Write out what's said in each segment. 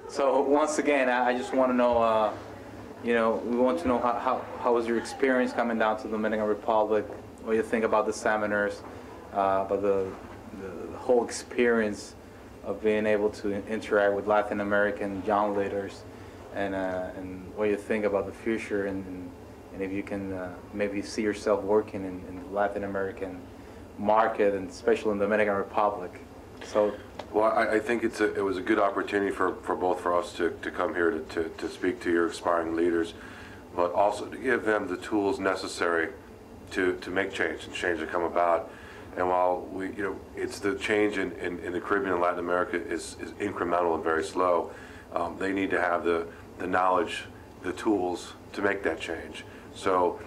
So once again, I just want to know, we want to know how was your experience coming down to the Dominican Republic, what you think about the seminars, about the whole experience of being able to interact with Latin American young leaders, and what you think about the future, and if you can maybe see yourself working in the Latin American market, and especially in the Dominican Republic. So, well, I think it was a good opportunity for both for us to come here to speak to your aspiring leaders, but also to give them the tools necessary to make change and change to come about. And while it's the change in the Caribbean and Latin America is incremental and very slow, they need to have the knowledge, the tools to make that change. So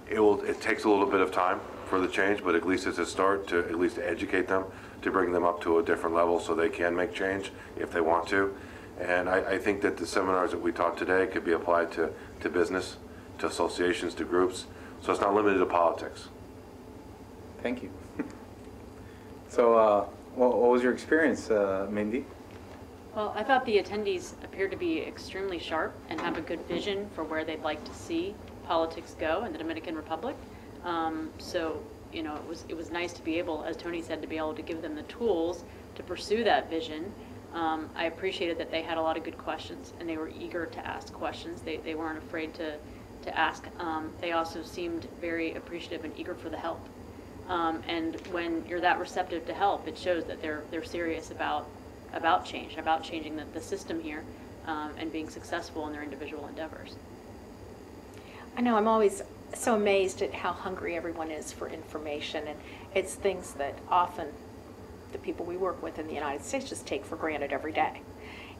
it takes a little bit of time for the change, but at least it's a start to at least educate them, to bring them up to a different level so they can make change if they want to. And I think that the seminars that we taught today could be applied to business, to associations, to groups. So it's not limited to politics. Thank you. So what was your experience, Mindy? Well, I thought the attendees appeared to be extremely sharp and have a good vision for where they'd like to see politics go in the Dominican Republic. So, it was nice to be able, as Tony said, to be able to give them the tools to pursue that vision. I appreciated that they had a lot of good questions, and they were eager to ask questions. They weren't afraid to ask. They also seemed very appreciative and eager for the help. And when you're that receptive to help, it shows that they're serious about change, about changing the system here, and being successful in their individual endeavors. I know, I'm always so amazed at how hungry everyone is for information, and it's things that often the people we work with in the United States just take for granted every day.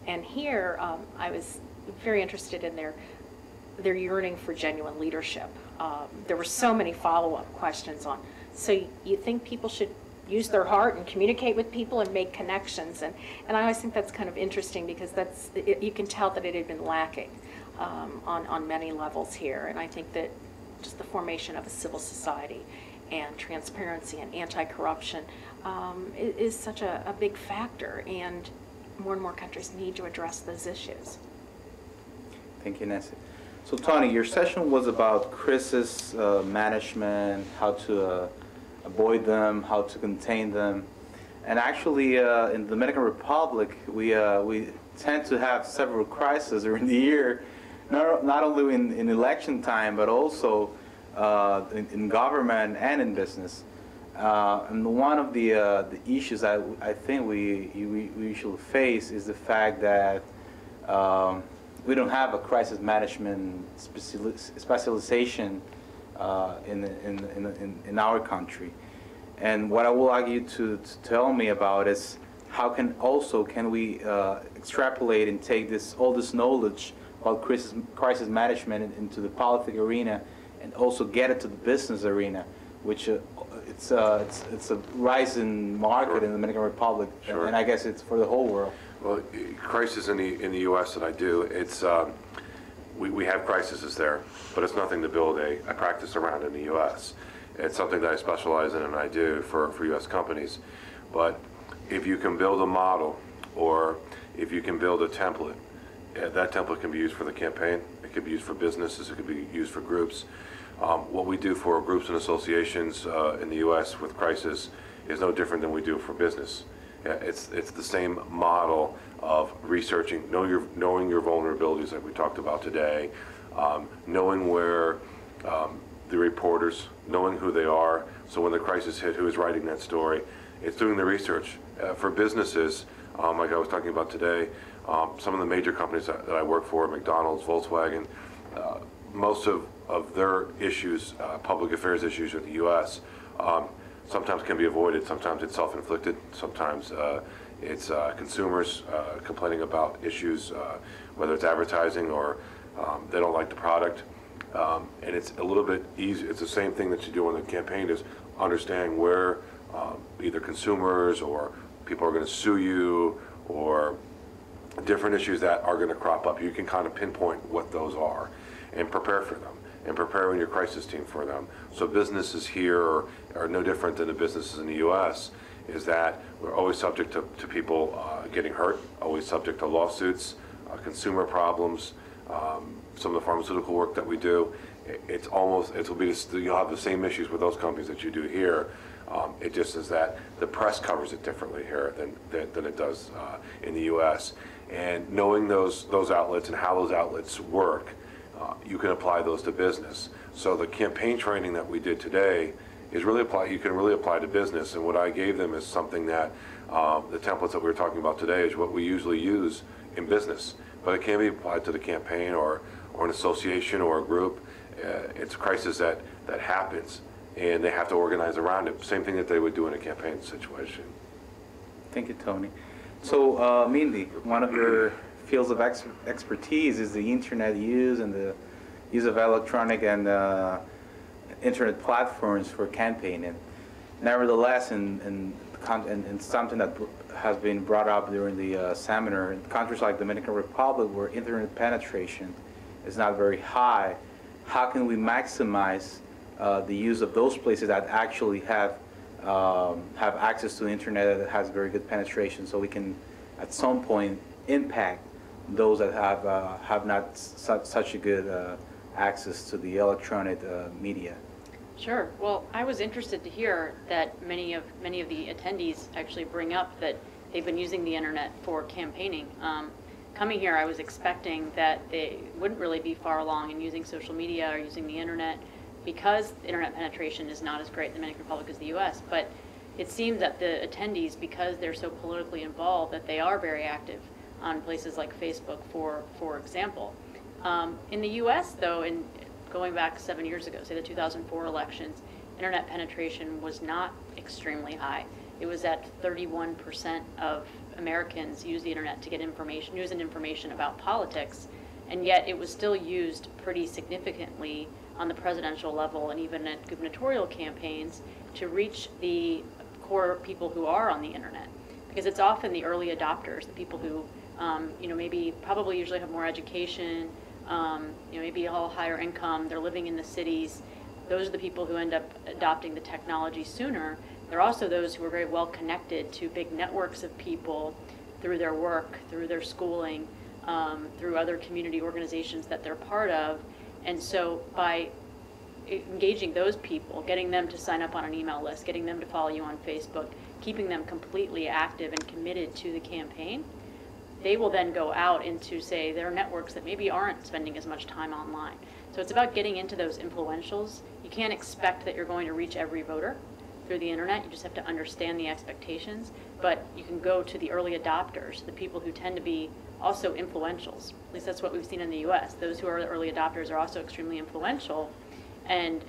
And here, I was very interested in their yearning for genuine leadership. There were so many follow-up questions on, so you think people should use their heart and communicate with people and make connections, and I always think that's kind of interesting, because you can tell that it had been lacking on many levels here. And I think that just the formation of a civil society and transparency and anti-corruption is such a big factor, and more countries need to address those issues. Thank you, Nancy. So Tony, your session was about crisis management, how to avoid them, how to contain them. And actually, in the Dominican Republic, we tend to have several crises during the year, not only in election time, but also in government and in business. And one of the issues I think we usually face is the fact that we don't have a crisis management specialization in our country. And what I would like you to tell me about is how can we extrapolate and take all this knowledge about crisis management into the politic arena, and also get it to the business arena, which it's a rising market in the Dominican Republic, and I guess it's for the whole world. Well, crisis in the U.S. that I do, it's we have crises there, but it's nothing to build a practice around in the U.S. It's something that I specialize in and I do for U.S. companies. But if you can build a model, or if you can build a template, that template can be used for the campaign, it could be used for businesses, it could be used for groups. What we do for groups and associations in the U.S. with crisis is no different than we do for business. It's the same model of researching, knowing your vulnerabilities like we talked about today, knowing where the reporters, knowing who they are, so when the crisis hit, who is writing that story. It's doing the research. For businesses, like I was talking about today, some of the major companies that I work for, McDonald's, Volkswagen, most of their issues, public affairs issues with the U.S., sometimes can be avoided. Sometimes it's self-inflicted. Sometimes it's consumers complaining about issues, whether it's advertising or they don't like the product. And it's a little bit easy. It's the same thing that you do on the campaign, is understanding where either consumers or people are going to sue you, or different issues that are going to crop up. You can kind of pinpoint what those are and prepare for them, and preparing your crisis team for them. So businesses here are no different than the businesses in the U.S. is that we're always subject to people getting hurt, always subject to lawsuits, consumer problems, some of the pharmaceutical work that we do. You'll have the same issues with those companies that you do here. It just is that the press covers it differently here than it does in the U.S. And knowing those outlets and how those outlets work, you can apply those to business. So the campaign training that we did today is you can really apply to business. And what I gave them is something that the templates that we were talking about today is what we usually use in business, but it can be applied to the campaign or an association or a group. It's a crisis that happens, and they have to organize around it. Same thing that they would do in a campaign situation. Thank you, Tony. So, Mindy, one of your fields of expertise is the internet use and the use of electronic and internet platforms for campaigning. Nevertheless, in something that has been brought up during the seminar, in countries like Dominican Republic, where internet penetration is not very high, how can we maximize the use of those places that actually have access to the internet that has very good penetration, so we can at some point impact those that have not such a good access to the electronic media? Sure. Well, I was interested to hear that many of the attendees actually bring up that they've been using the internet for campaigning. Coming here, I was expecting that they wouldn't really be far along in using social media or using the internet, because internet penetration is not as great in the Dominican Republic as the U.S. But it seems that the attendees, because they're so politically involved, that they are very active on places like Facebook, for example. In the U.S., though, in going back 7 years ago, say the 2004 elections, internet penetration was not extremely high. It was at 31% of Americans use the internet to get news and information about politics, and yet it was still used pretty significantly on the presidential level and even at gubernatorial campaigns to reach the core people who are on the internet, because it's often the early adopters, the people who maybe probably usually have more education, maybe a little higher income, they're living in the cities. Those are the people who end up adopting the technology sooner. There are also those who are very well connected to big networks of people through their work, through their schooling, through other community organizations that they're part of. And so by engaging those people, getting them to sign up on an email list, getting them to follow you on Facebook, keeping them completely active and committed to the campaign, they will then go out into, say, their networks that maybe aren't spending as much time online. So it's about getting into those influentials. You can't expect that you're going to reach every voter through the internet. You just have to understand the expectations. But you can go to the early adopters, the people who tend to be also influentials. At least that's what we've seen in the U.S. Those who are the early adopters are also extremely influential, and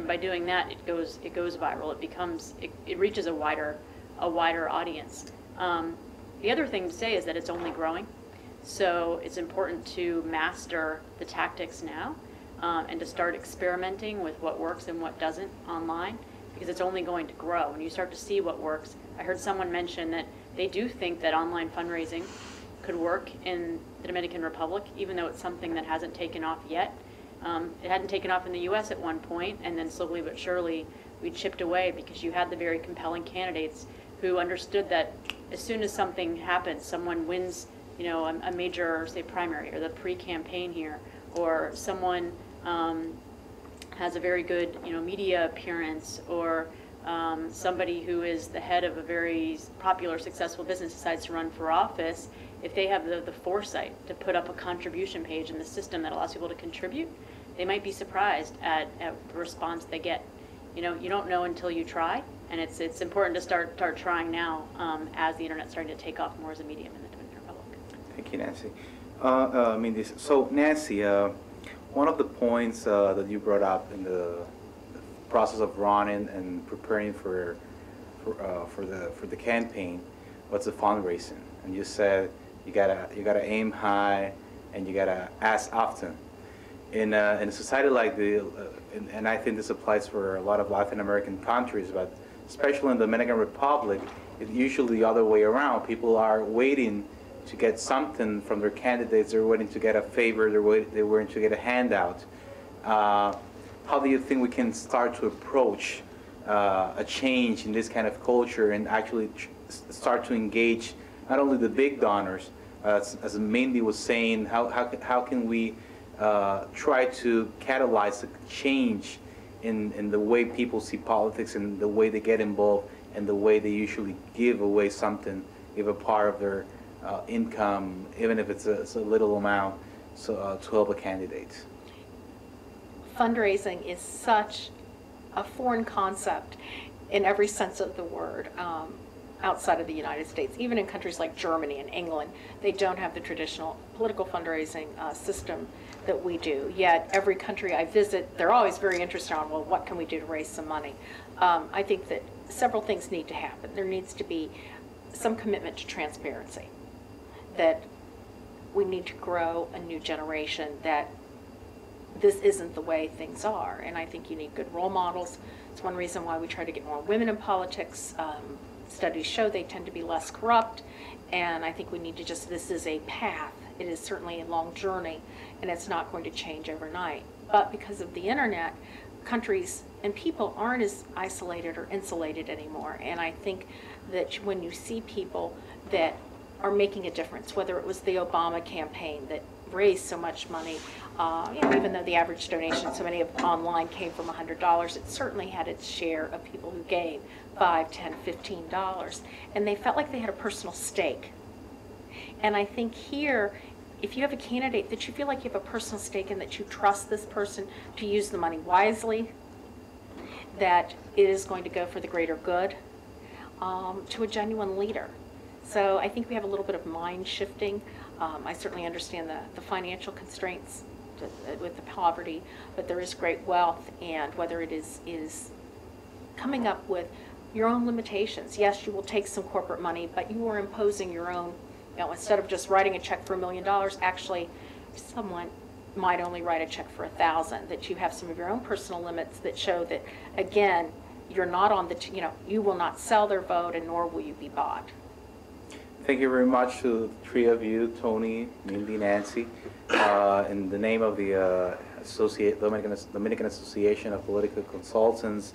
by doing that, it goes viral. It reaches a wider audience. The other thing to say is that it's only growing, so it's important to master the tactics now, and to start experimenting with what works and what doesn't online, because it's only going to grow. When you start to see what works, I heard someone mention that they do think that online fundraising could work in the Dominican Republic, even though it's something that hasn't taken off yet. It hadn't taken off in the U.S. at one point, and then slowly but surely we chipped away, because you had the very compelling candidates who understood that as soon as something happens, someone wins, a major, say, primary or the pre-campaign here, or someone has a very good, media appearance, or somebody who is the head of a very popular, successful business decides to run for office. If they have the foresight to put up a contribution page in the system that allows people to contribute, they might be surprised at the response they get. You don't know until you try, and it's important to start trying now, as the internet's starting to take off more as a medium in the Dominican Republic. Thank you, Nancy. So Nancy, one of the points that you brought up in the process of running and preparing for the campaign was the fundraising, and you said you gotta aim high and you gotta ask often. In a society like and I think this applies for a lot of Latin American countries, but especially in the Dominican Republic, it's usually the other way around. People are waiting to get something from their candidates. They're waiting to get a favor. They're waiting to get a handout. How do you think we can start to approach a change in this kind of culture and actually start to engage not only the big donors, as Mindy was saying, how can we try to catalyze a change in the way people see politics and the way they get involved and the way they usually give away something, give a part of their income, even if it's a little amount, so, to help a candidate. Fundraising is such a foreign concept in every sense of the word outside of the United States. Even in countries like Germany and England, they don't have the traditional political fundraising system that we do. Yet every country I visit, they're always very interested in, well, what can we do to raise some money? I think that several things need to happen. There needs to be some commitment to transparency, that we need to grow a new generation, that this isn't the way things are. And I think you need good role models. It's one reason why we try to get more women in politics. Studies show they tend to be less corrupt. And I think we need to just, this is a path. It is certainly a long journey, and it's not going to change overnight. But because of the internet, countries and people aren't as isolated or insulated anymore. And I think that when you see people that are making a difference, whether it was the Obama campaign that raised so much money, even though the average donation, so many of online came from $100, it certainly had its share of people who gave $5, $10, $15, and they felt like they had a personal stake. And I think here, if you have a candidate that you feel like you have a personal stake in, that you trust this person to use the money wisely, that it is going to go for the greater good, to a genuine leader. So I think we have a little bit of mind shifting. I certainly understand the financial constraints with the poverty, but there is great wealth, and whether it is coming up with your own limitations. Yes, you will take some corporate money, but you are imposing your own, instead of just writing a check for $1 million, actually someone might only write a check for $1,000, that you have some of your own personal limits that show that, again, you're not on the, you will not sell their vote, and nor will you be bought. Thank you very much to the three of you, Tony, Mindy, Nancy. In the name of the Dominican Association of Political Consultants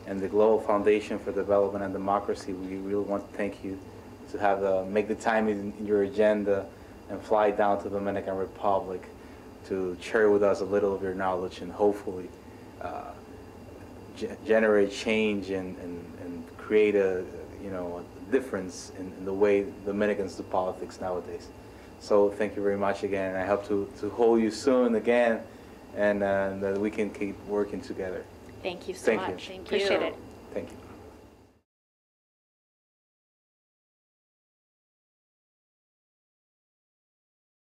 and the Global Foundation for Development and Democracy, we really want to thank you to have make the time in your agenda and fly down to the Dominican Republic to share with us a little of your knowledge and hopefully generate change and create a difference in the way Dominicans do politics nowadays. So thank you very much again, and I hope to hold you soon again, and that we can keep working together. Thank you so much. Thank you. Appreciate it. Thank you.